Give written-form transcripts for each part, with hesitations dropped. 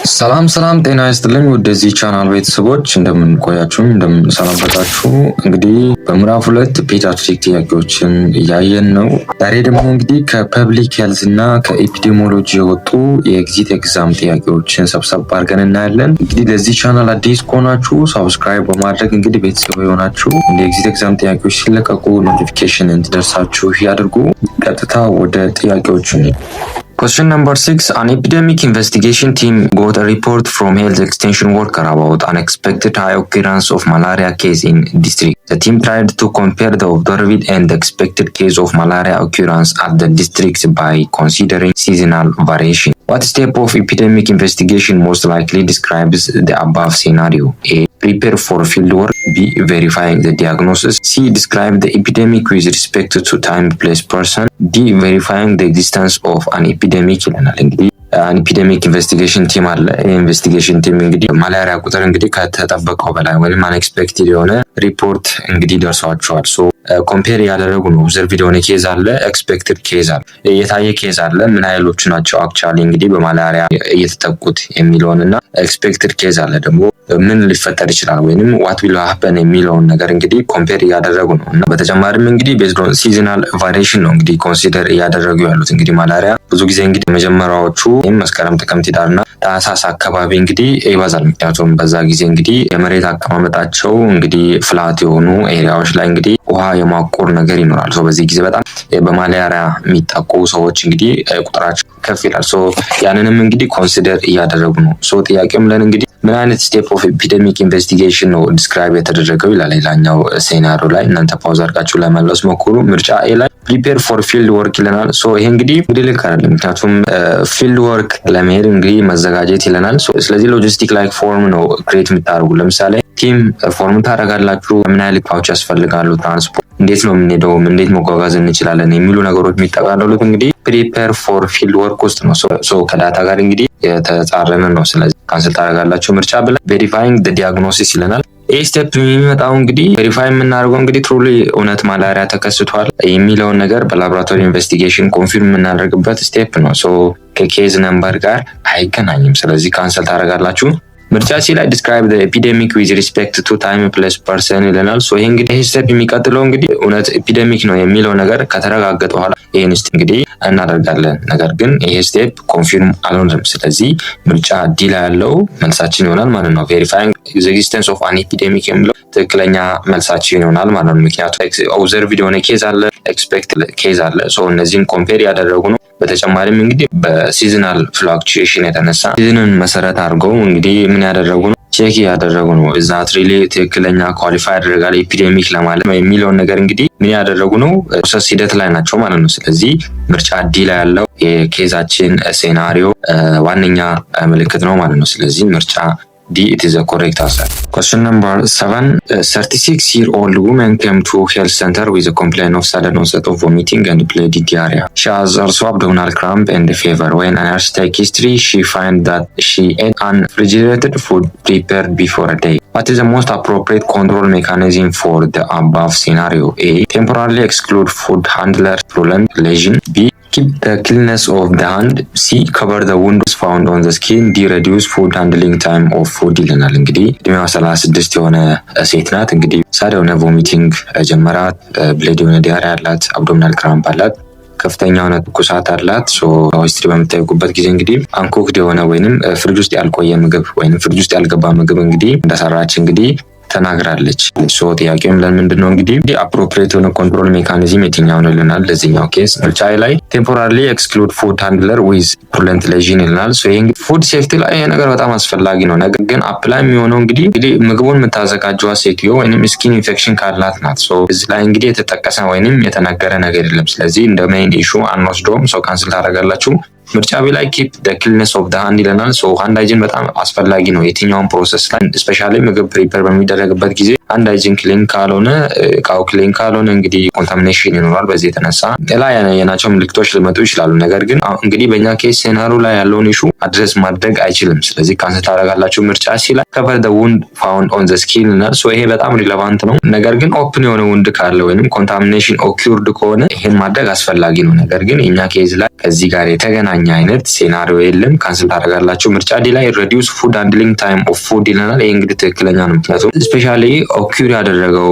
ሰላም ጤና ይስጥልኝ ወደዚህ ቻናል ቤተሰቦች እንደምን ቆያችሁ እንደምን ሰነበታችሁ። እንግዲህ በምዕራፍ 2 ፔዲያትሪክ ጥያቄዎችን እያየን ነው። ዛሬ ደግሞ እንግዲህ ከፐብሊክ ሄልዝ እና ከኤፒዲሞሎጂ የወጡ የኤግዚት ኤግዛም ጥያቄዎችን ሰብሰብ አድርገን እናያለን። እንግዲህ ለዚህ ቻናል አዲስ ከሆናችሁ ሰብስክራይብ በማድረግ እንግዲህ ቤተሰብ የሆናችሁ እንደ ኤግዚት ኤግዛም ጥያቄዎች ሲለቀቁ ኖቲፊኬሽን እንዲደርሳችሁ ያድርጉ። ቀጥታ ወደ ጥያቄዎቹ ነው። Question number 6. An epidemic investigation team got a report from health extension worker about unexpected high occurrence of malaria case in district. The team tried to compare the observed and the expected case of malaria occurrence at the districts by considering seasonal variation. What step of epidemic investigation most likely describes the above scenario? A. Prepare for fieldwork. B. Verifying the diagnosis. C. Describe the epidemic with respect to time, place, person. D. Verifying the existence of an epidemic ይለናል። እንግዲህ አን ኢፒዴሚክ ኢንቨስቲጌሽን ቲም አለ። ኢንቨስቲጌሽን ቲም እንግዲህ ማላሪያ ቁጥር እንግዲህ ከተጠበቀው በላይ ወይም አንኤክስፔክትድ የሆነ ሪፖርት እንግዲህ ደርሷቸዋል። ሶ ኮምፔር ያደረጉ ነው። ኦብዘርቭድ የሆነ ኬዝ አለ፣ ኤክስፔክትድ ኬዝ አለ፣ የታየ ኬዝ አለ። ምን ኃይሎቹ ናቸው አክቹአሊ እንግዲህ በማላሪያ እየተጠቁት የሚለውንና ኤክስፔክትድ ኬዝ አለ ደግሞ ምን ሊፈጠር ይችላል ወይንም ዋት ዊል ሃፐን የሚለውን ነገር እንግዲህ ኮምፔር እያደረጉ ነው። እና በተጨማሪም እንግዲህ ቤዝድ ኦን ሲዝናል ቫሪዬሽን ነው እንግዲህ ኮንሲደር እያደረጉ ያሉት። እንግዲህ ማላሪያ ብዙ ጊዜ እንግዲህ መጀመሪያዎቹ መስከረም፣ ጥቅምት፣ ህዳርና ታህሳስ አካባቢ እንግዲህ ይበዛል። ምክንያቱም በዛ ጊዜ እንግዲህ የመሬት አቀማመጣቸው እንግዲህ ፍላት የሆኑ ኤሪያዎች ላይ እንግዲህ ውሃ የማቆር ነገር ይኖራል። ሶ በዚህ ጊዜ በጣም በማላሪያ የሚጠቁ ሰዎች እንግዲህ ቁጥራቸው ከፍ ይላል። ሶ ያንንም እንግዲህ ኮንሲደር እያደረጉ ነው። ሶ ጥያቄም ለን እንግዲህ ምን አይነት ስቴፕ ኦፍ ኤፒዴሚክ ኢንቨስቲጌሽን ነው ዲስክራይብ የተደረገው ይላል። ሌላኛው ሴናሪዮ ላይ እናንተ ፓውዝ አድርጋችሁ ለመለስ ሞክሩ። ምርጫ ኤ ላይ ፕሪፔር ፎር ፊልድ ወርክ ይለናል። ሶ ይሄ እንግዲህ ልክ አይደለም፣ ምክንያቱም ፊልድ ወርክ ለመሄድ እንግዲህ መዘጋጀት ይለናል። ስለዚህ ሎጂስቲክ ላይክ ፎርም ነው ክሬት የምታደርጉ። ለምሳሌ ቲም ፎርም ታደርጋላችሁ፣ ምን ያህል እቃዎች ያስፈልጋሉ፣ ትራንስፖርት እንዴት ነው የምንሄደው፣ እንዴት መጓጓዝ እንችላለን የሚሉ ነገሮች የሚጠቃለሉት እንግዲህ ፕሪፔር ፎር ፊልድ ወርክ ውስጥ ነው። ሶ ከዳታ ጋር እንግዲህ የተጻረመ ነው። ስለዚህ ካንስል ታደርጋላችሁ። ምርጫ ብለን ቬሪፋይንግ ዘ ዲያግኖሲስ ይለናል። ይህ ስቴፕ የሚመጣው እንግዲህ ቬሪፋይ የምናደርገው እንግዲህ ትሩሊ እውነት ማላሪያ ተከስቷል የሚለውን ነገር በላቦራቶሪ ኢንቨስቲጌሽን ኮንፊርም የምናደርግበት ስቴፕ ነው። ሶ ከኬዝ ነምበር ጋር አይገናኝም። ስለዚህ ካንሰል ታደርጋላችሁ። ምርጫ ሲ ላይ ዲስክራይብ ዘ ኤፒዴሚክ ዊዝ ሪስፔክት ቱ ታይም ፕሌስ ፐርሰን ይለናል። ሶ ይሄ እንግዲህ ስቴፕ የሚቀጥለው እንግዲህ እውነት ኤፒዴሚክ ነው የሚለው ነገር ከተረጋገጠ በኋላ ይሄን እንግዲህ እናደርጋለን። ነገር ግን ይሄ ስቴፕ ኮንፊርም አልሆነም። ስለዚህ ምርጫ ዲ ላይ ያለው መልሳችን ይሆናል ማለት ነው። ቬሪፋይንግ ዘ ኤግዚስተንስ ኦፍ አን ኤፒዴሚክ የሚለው ትክክለኛ መልሳችን ይሆናል ማለት ነው። ምክንያቱም ኦብዘርቭድ የሆነ ኬዝ አለ፣ ኤክስፔክትድ ኬዝ አለ። ሶ እነዚህን ኮምፔር ያደረጉ ነው። በተጨማሪም እንግዲህ በሲዝናል ፍላክቹዌሽን የተነሳ ሲዝንን መሰረት አድርገው እንግዲህ ምን ያደረጉ ነው ቼክ ያደረጉ ነው። እዛት ሪሊ ትክክለኛ ኳሊፋይ ያደርጋል ኤፒዴሚክ ለማለት ነው የሚለውን ነገር እንግዲህ ምን ያደረጉ ነው ፕሮሰስ ሂደት ላይ ናቸው ማለት ነው። ስለዚህ ምርጫ ዲ ላይ ያለው የኬዛችን ሴናሪዮ ዋነኛ ምልክት ነው ማለት ነው። ስለዚህ ምርጫ D, it is a correct answer. Question number 7. A 36-year-old woman came to health center with a complaint of sudden onset of vomiting and bloody diarrhea. She has also abdominal cramp and fever. When a nurse take history, she find that she ate unrefrigerated food prepared before a day. What is the most appropriate control mechanism for the above scenario? A. Temporarily exclude food handler purulent lesion. B. Keep the cleanness of the hand. C. Cover the wounds found on the skin. D. Reduce food handling time of food ይለናል። እንግዲህ እድሜዋ 36 የሆነ ሴት ናት። እንግዲህ ሳድ የሆነ ቮሚቲንግ ጀመራት፣ ብሌድ የሆነ ዲያሪያ አላት፣ አብዶሚናል ክራምፕ አላት፣ ከፍተኛ የሆነ ትኩሳት አላት። ሶ ሂስትሪ በምታዩበት ጊዜ እንግዲህ አንኩክድ የሆነ ወይንም ፍሪጅ ውስጥ ያልቆየ ምግብ ወይንም ፍሪጅ ውስጥ ያልገባ ምግብ እንግዲህ እንደሰራች እንግዲህ ተናግራለች። ሶ ጥያቄውም ለምንድነው እንግዲህ አፕሮፕሪየት የሆነ ኮንትሮል ሜካኒዝም የትኛው ነው ይለናል። ለዚህኛው ኬስ ምርጫ ላይ ቴምፖራሪ ኤክስክሉድ ፉድ ሃንድለር ዊዝ ፕሩለንት ሌዥን ይለናል። ሶ ይሄ ፉድ ሴፍቲ ላይ ይሄ ነገር በጣም አስፈላጊ ነው። ነገር ግን አፕላይ የሚሆነው እንግዲህ ምግቡን የምታዘጋጀዋ ሴትዮ ወይንም ስኪን ኢንፌክሽን ካላት ናት። ሶ እዚህ ላይ እንግዲህ የተጠቀሰ ወይንም የተነገረ ነገር የለም። ስለዚህ እንደ ሜይን ኢሹ አንወስደውም። ሶ ካንስል ታደርጋላችሁ። ምርጫ ቢ ላይ ኪፕ ዘ ክሊንነስ ኦፍ ዘ ሃንድ ይለናል። ሶ ሃንድ ሃይጂን በጣም አስፈላጊ ነው የትኛውን ፕሮሰስ ላይ ስፔሻሊ ምግብ ፕሪፔር በሚደረግበት ጊዜ ሃንድ ሃይጂን ክሊን ካልሆነ እቃው ክሊን ካልሆነ እንግዲህ ኮንታሚኔሽን ይኖራል። በዚህ የተነሳ ሌላ የናቸው ምልክቶች ሊመጡ ይችላሉ። ነገር ግን እንግዲህ በእኛ ኬስ ሴናሪዮ ላይ ያለውን ኢሹ አድሬስ ማድረግ አይችልም። ስለዚህ ካንሰል ታደርጋላችሁ። ምርጫ ሲ ላይ ከቨር ዘ ውንድ ፋውንድ ኦን ዘ ስኪን ይለናል። ሶ ይሄ በጣም ሪሌቫንት ነው። ነገር ግን ኦፕን የሆነ ውንድ ካለ ወይንም ኮንታሚኔሽን ኦኪርድ ከሆነ ይሄን ማድረግ አስፈላጊ ነው። ነገር ግን የኛ ኬዝ ላይ ከዚህ ጋር የተገናኘ ትክክለኛ አይነት ሴናሪዮ የለም። ካንስል ታደርጋላችሁ። ምርጫ ዲ ላይ ሪዲዩስ ፉድ ሃንድሊንግ ታይም ኦፍ ፉድ ይለናል። ይሄ እንግዲህ ትክክለኛ ነው። ምክንያቱም ስፔሻሊ ኦኪር ያደረገው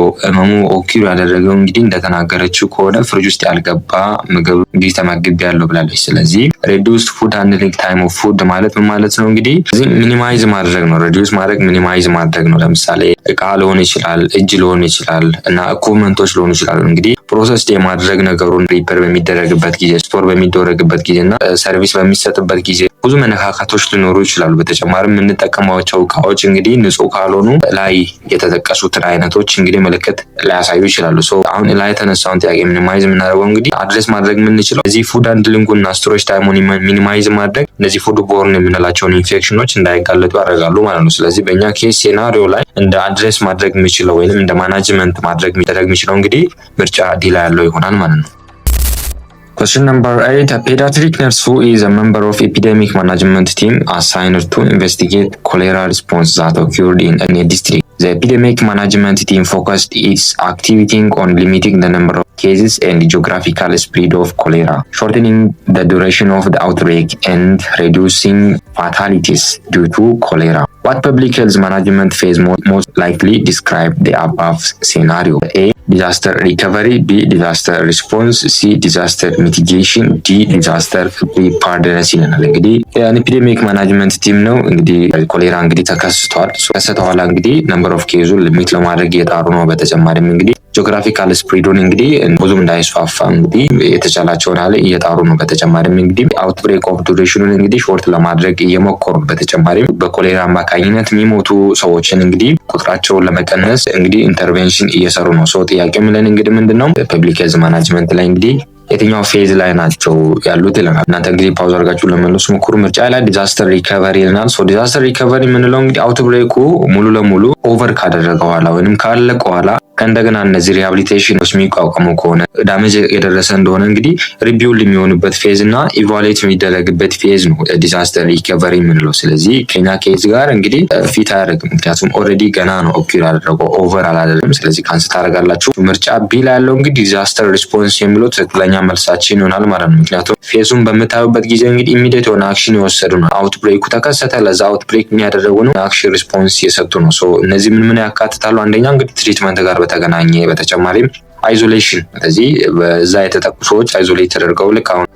እንግዲህ እንደተናገረችው ከሆነ ፍሪጅ ውስጥ ያልገባ ምግብ እንግዲህ ተመግቤያለሁ ብላለች። ስለዚህ ሪዲዩስ ፉድ ሃንድሊንግ ታይም ኦፍ ፉድ ማለት ምን ማለት ነው? እንግዲህ ሚኒማይዝ ማድረግ ነው። ሪዲዩስ ማድረግ ሚኒማይዝ ማድረግ ነው። ለምሳሌ እቃ ሊሆን ይችላል፣ እጅ ሊሆን ይችላል እና ኢኩዊፕመንቶች ሊሆኑ ይችላሉ። እንግዲህ ፕሮሰስ የማድረግ ነገሩን ሪፐር በሚደረግበት ጊዜ፣ ስቶር በሚደረግበት ጊዜ እና ሰርቪስ በሚሰጥበት ጊዜ ብዙ መነካካቶች ሊኖሩ ይችላሉ። በተጨማሪም የምንጠቀማቸው እቃዎች እንግዲህ ንጹህ ካልሆኑ ላይ የተጠቀሱትን አይነቶች እንግዲህ ምልክት ሊያሳዩ ይችላሉ። አሁን ላይ የተነሳውን ጥያቄ ሚኒማይዝ የምናደርገው እንግዲህ አድሬስ ማድረግ የምንችለው እዚህ ፉድ ሃንድሊንጉን እና ስቶሬጅ ታይሙን ሚኒማይዝ ማድረግ እነዚህ ፉድ ቦርን የምንላቸውን ኢንፌክሽኖች እንዳይጋለጡ ያደርጋሉ ማለት ነው። ስለዚህ በእኛ ኬስ ሴናሪዮ ላይ እንደ አድሬስ ማድረግ የሚችለው ወይም እንደ ማናጅመንት ማድረግ የሚችለው እንግዲህ ምርጫ ዲ ላይ ያለው ይሆናል ማለት ነው። Question number 8. A pediatric nurse who is a member of epidemic management team assigned to investigate cholera response that occurred in a district. The epidemic management team focused its activity on limiting the number of cases and geographical spread of cholera, shortening the duration of the outbreak and reducing fatalities due to cholera. What public health management phase most likely describe the above scenario? A. Disaster recovery, B. Disaster response, C. Disaster mitigation, D. Disaster preparedness ይለናል። እንግዲህ የኤፒዴሚክ ማናጅመንት ቲም ነው። እንግዲህ ኮሌራ እንግዲህ ተከስተዋል። እንግዲህ ነምበር ኦፍ ኬዙ ሊሚት ለማድረግ እየጣሩ ነው። በተጨማሪም እንግዲህ ጂኦግራፊካል ስፕሪዱን እንግዲህ ብዙም እንዳይስፋፋ እንግዲህ የተቻላቸውን ያህል እየጣሩ ነው። በተጨማሪም እንግዲህ አውትብሬክ ኦፍ ዱሬሽኑን እንግዲህ ሾርት ለማድረግ እየሞከሩ፣ በተጨማሪም በኮሌራ አማካኝነት የሚሞቱ ሰዎችን እንግዲህ ቁጥራቸውን ለመቀነስ እንግዲህ ኢንተርቬንሽን እየሰሩ ነው። ጥያቄ ምለን እንግዲህ ምንድነው ፐብሊክ ሄልዝ ማናጅመንት ላይ እንግዲህ የትኛው ፌዝ ላይ ናቸው ያሉት ይለናል። እናንተ እንግዲህ ፓውዝ አድርጋችሁ ለመለስ ሞክሩ። ምርጫ ላይ ዲዛስተር ሪከቨሪ ይለናል። ዲዛስተር ሪከቨሪ የምንለው እንግዲህ አውትብሬኩ ሙሉ ለሙሉ ኦቨር ካደረገ በኋላ ወይንም ካለቀ በኋላ እንደገና እነዚህ ሪሃቢሊቴሽኖች የሚቋቋሙ ከሆነ ዳሜጅ የደረሰ እንደሆነ እንግዲህ ሪቢውል የሚሆንበት ፌዝ እና ኢቫሉዌት የሚደረግበት ፌዝ ነው ዲዛስተር ሪከቨሪ የምንለው። ስለዚህ ከኛ ኬዝ ጋር እንግዲህ ፊት አያደርግም። ምክንያቱም ኦልሬዲ ገና ነው ኦኪር አደረገው ኦቨር አላደረግም። ስለዚህ ካንስ ታደርጋላችሁ። ምርጫ ቢ ላይ ያለው እንግዲህ ዲዛስተር ሪስፖንስ የሚለው ትክክለኛ መልሳችን ይሆናል ማለት ነው። ምክንያቱም ፌዙን በምታዩበት ጊዜ እንግዲህ ኢሚዲየት የሆነ አክሽን የወሰዱ ነው። አውትብሬኩ ተከሰተ፣ ለዛ አውትብሬክ የሚያደረጉ ነው አክሽን ሪስፖንስ የሰጡ ነው። እነዚህ ምን ያካትታሉ? አንደኛ እንግዲህ ትሪትመንት ጋር በተገናኘ፣ በተጨማሪም አይዞሌሽን፣ ስለዚህ በዛ የተጠቁ ሰዎች አይዞሌት ተደርገው ልክ አሁን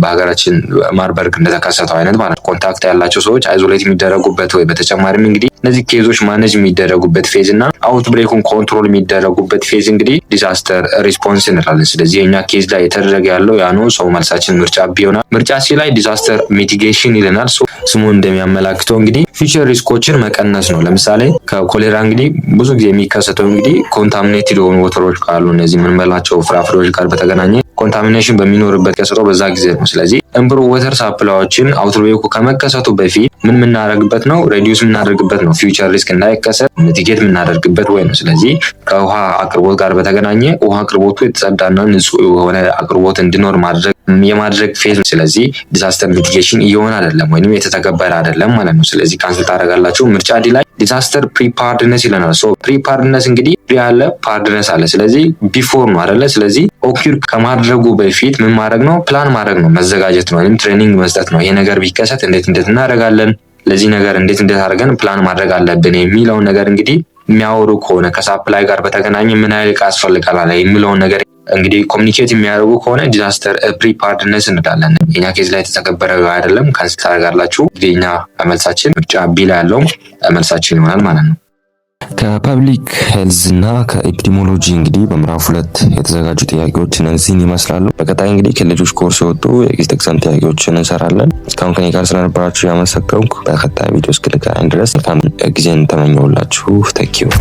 በሀገራችን ማርበርግ እንደተከሰተው አይነት ማለት ኮንታክት ያላቸው ሰዎች አይዞሌት የሚደረጉበት ወይ በተጨማሪም እንግዲህ እነዚህ ኬዞች ማኔጅ የሚደረጉበት ፌዝ እና አውትብሬኩን ኮንትሮል የሚደረጉበት ፌዝ እንግዲህ ዲዛስተር ሪስፖንስ እንላለን። ስለዚህ የኛ ኬዝ ላይ የተደረገ ያለው ያ ነው። መልሳችን ምርጫ ቢ ይሆናል። ምርጫ ሲ ላይ ዲዛስተር ሚቲጌሽን ይለናል። ስሙ እንደሚያመላክተው እንግዲህ ፊውቸር ሪስኮችን መቀነስ ነው። ለምሳሌ ከኮሌራ እንግዲህ ብዙ ጊዜ የሚከሰተው እንግዲህ ኮንታሚኔትድ የሆኑ ወተሮች ካሉ እነዚህ የምንበላቸው ፍራፍሬዎች ጋር በተገናኘ ኮንታሚኔሽን በሚኖርበት ከሰጠው በዛ ጊዜ ነው። ስለዚህ ኢምፕሩቭ ወተር ሳፕላዮችን አውትብሬኩ ከመከሰቱ በፊት ምን የምናደርግበት ነው? ሬዲዩስ የምናደርግበት ነው። ፊውቸር ሪስክ እንዳይከሰት ሚቲጌት የምናደርግበት ወይ ነው። ስለዚህ ከውሃ አቅርቦት ጋር በተገናኘ ውሃ አቅርቦቱ የተጸዳና ንጹህ የሆነ አቅርቦት እንዲኖር የማድረግ ፌዝ። ስለዚህ ዲዛስተር ሚቲጌሽን እየሆነ አይደለም ወይንም የተተገበረ አይደለም ማለት ነው። ስለዚህ ካንስል ታደርጋላችሁ። ምርጫ ዲ ላይ ዲዛስተር ፕሪፓርድነስ ይለናል። ፕሪፓርድነስ እንግዲህ ያለ ፓርድነስ አለ። ስለዚህ ቢፎር ነው አይደለ? ስለዚህ ኦኪር ከማድረጉ በፊት ምን ማድረግ ነው? ፕላን ማድረግ ነው፣ መዘጋጀት ነው፣ ወይም ትሬኒንግ መስጠት ነው። ይሄ ነገር ቢከሰት እንዴት እናደርጋለን፣ ለዚህ ነገር እንዴት አድርገን ፕላን ማድረግ አለብን የሚለውን ነገር እንግዲህ የሚያወሩ ከሆነ ከሳፕላይ ጋር በተገናኘ ምን ያህል ዕቃ ያስፈልጋል የሚለውን ነገር እንግዲህ ኮሚኒኬት የሚያደርጉ ከሆነ ዲዛስተር ፕሪፓርድነስ እንላለን። የኛ ኬዝ ላይ የተተገበረ አይደለም። ካንስል ታደርጋላችሁ። እንግዲህ እኛ መልሳችን ምርጫ ቢ ላይ ያለው መልሳችን ይሆናል ማለት ነው። ከፐብሊክ ሄልዝ እና ከኤፒዲሞሎጂ እንግዲህ በምዕራፍ 2 የተዘጋጁ ጥያቄዎች እነዚህን ይመስላሉ። በቀጣይ እንግዲህ ከልጆች ኮርስ የወጡ የጊዜ ተክሰን ጥያቄዎችን እንሰራለን። እስካሁን ከኔ ጋር ስለነበራችሁ ያመሰገንኩ። በቀጣይ ቪዲዮ እስክንገናኝ ድረስ መልካም ጊዜን ተመኘሁላችሁ። ተኪው